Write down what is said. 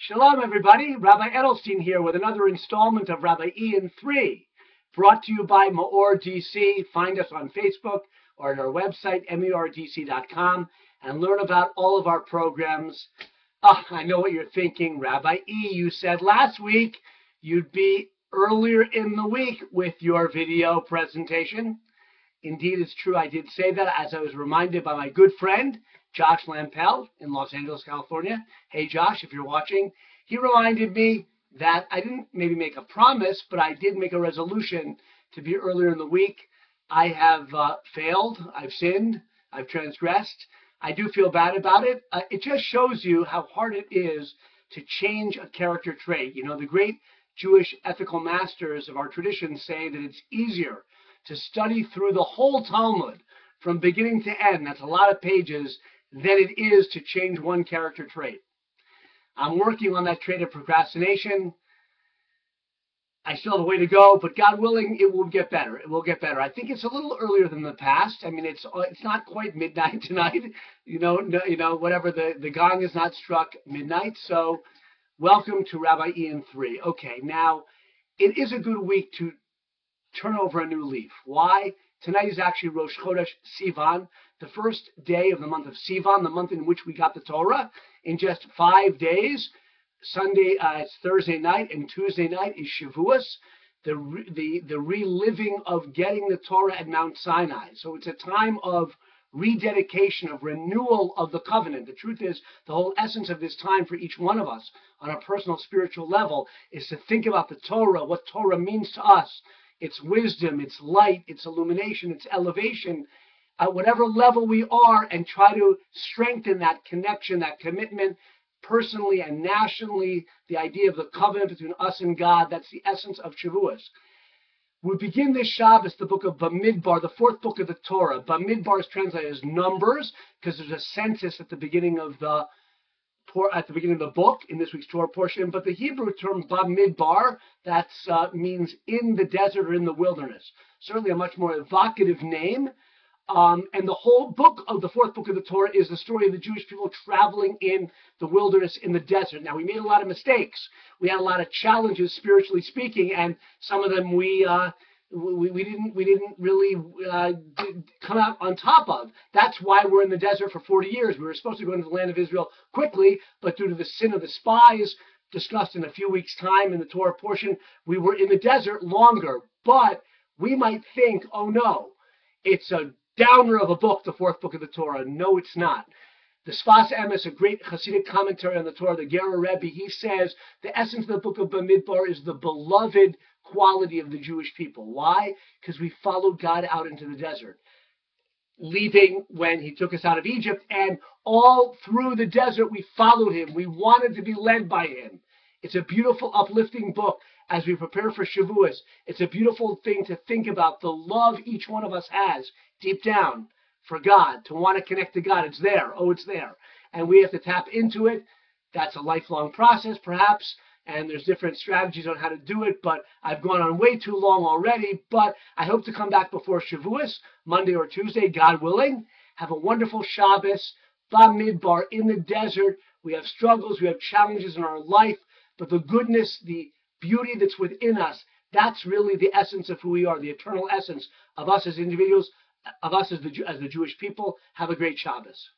Shalom, everybody. Rabbi Edelstein here with another installment of Rabbi E in 3, brought to you by MEOR DC. Find us on Facebook or at our website, MEORDC.com, and learn about all of our programs. I know what you're thinking. Rabbi E, you said last week you'd be earlier in the week with your video presentation. Indeed, it's true. I did say that, as I was reminded by my good friend, Josh Lampel in Los Angeles, California. Hey, Josh, if you're watching. He reminded me that I didn't maybe make a promise, but I did make a resolution to be earlier in the week. I have failed. I've sinned. I've transgressed. I do feel bad about it. It just shows you how hard it is to change a character trait. You know, the great Jewish ethical masters of our tradition say that it's easier to study through the whole Talmud from beginning to end, that's a lot of pages, than it is to change one character trait. I'm working on that trait of procrastination. I still have a way to go, but God willing, it will get better. It will get better. I think it's a little earlier than the past. I mean, it's not quite midnight tonight. Whatever, the gong is not struck midnight. So welcome to Rabbi E in 3. Okay, now it is a good week to turn over a new leaf. Why? Tonight is actually Rosh Chodesh Sivan, the first day of the month of Sivan, the month in which we got the Torah. In just 5 days, Sunday, it's Thursday night, and Tuesday night is Shavuos, the reliving of getting the Torah at Mount Sinai. So it's a time of rededication, of renewal of the covenant. The truth is, the whole essence of this time for each one of us on a personal spiritual level is to think about the Torah, what Torah means to us, its wisdom, its light, its illumination, its elevation, at whatever level we are, and try to strengthen that connection, that commitment, personally and nationally, the idea of the covenant between us and God. That's the essence of Shavuos. We begin this Shabbos, the book of Bamidbar, the fourth book of the Torah. Bamidbar is translated as numbers because there's a census at the beginning of the book in this week's Torah portion, but the Hebrew term Bamidbar, that means in the desert or in the wilderness. Certainly a much more evocative name. And the whole book of the fourth book of the Torah is the story of the Jewish people traveling in the wilderness, in the desert. Now, we made a lot of mistakes. We had a lot of challenges, spiritually speaking, and some of them we didn't really come out on top of. That's why we're in the desert for 40 years. We were supposed to go into the land of Israel quickly, but due to the sin of the spies, discussed in a few weeks' time in the Torah portion, we were in the desert longer. But we might think, oh no, it's a downer of a book, the fourth book of the Torah. No, it's not. The Sfas Emes, a great Hasidic commentary on the Torah, the Ger Rebbe, he says the essence of the book of Bamidbar is the beloved quality of the Jewish people. Why? Because we followed God out into the desert, leaving when he took us out of Egypt, and all through the desert we followed him. We wanted to be led by him. It's a beautiful, uplifting book as we prepare for Shavuos. It's a beautiful thing to think about, the love each one of us has deep down for God, to want to connect to God. It's there. Oh, it's there. And we have to tap into it. That's a lifelong process, perhaps, and there's different strategies on how to do it, but I've gone on way too long already. But I hope to come back before Shavuos, Monday or Tuesday, God willing. Have a wonderful Shabbos, Bamidbar, in the desert. We have struggles, we have challenges in our life, but the goodness, the beauty that's within us, that's really the essence of who we are, the eternal essence of us as individuals, of us as the Jewish people. Have a great Shabbos.